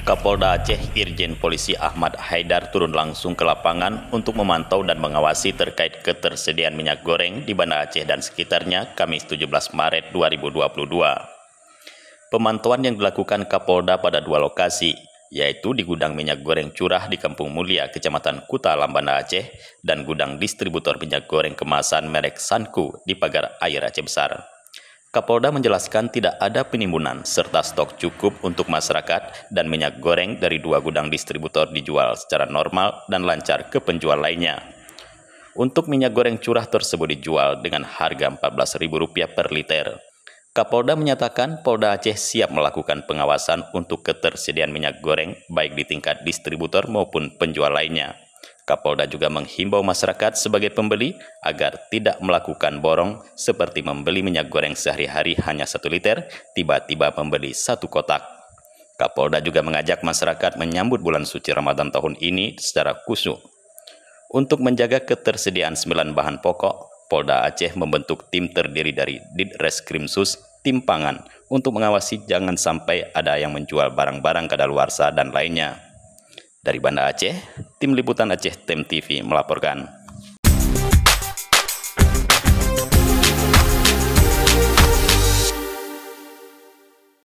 Kapolda Aceh Irjen Polisi Ahmad Haidar turun langsung ke lapangan untuk memantau dan mengawasi terkait ketersediaan minyak goreng di Banda Aceh dan sekitarnya Kamis 17 Maret 2022. Pemantauan yang dilakukan Kapolda pada dua lokasi, yaitu di gudang minyak goreng curah di Kampung Mulia, Kecamatan Kuta Alam, Banda Aceh, dan gudang distributor minyak goreng kemasan merek Sanku di Pagar Air Aceh Besar. Kapolda menjelaskan tidak ada penimbunan serta stok cukup untuk masyarakat dan minyak goreng dari dua gudang distributor dijual secara normal dan lancar ke penjual lainnya. Untuk minyak goreng curah tersebut dijual dengan harga Rp14.000 per liter. Kapolda menyatakan Polda Aceh siap melakukan pengawasan untuk ketersediaan minyak goreng baik di tingkat distributor maupun penjual lainnya. Kapolda juga menghimbau masyarakat sebagai pembeli agar tidak melakukan borong seperti membeli minyak goreng sehari-hari hanya 1 liter, tiba-tiba membeli 1 kotak. Kapolda juga mengajak masyarakat menyambut bulan suci Ramadan tahun ini secara khusyuk. Untuk menjaga ketersediaan 9 bahan pokok, Polda Aceh membentuk tim terdiri dari Ditreskrimsus, tim pangan, untuk mengawasi jangan sampai ada yang menjual barang-barang kadaluarsa dan lainnya. Dari Banda Aceh, Tim Liputan Aceh Tem TV melaporkan.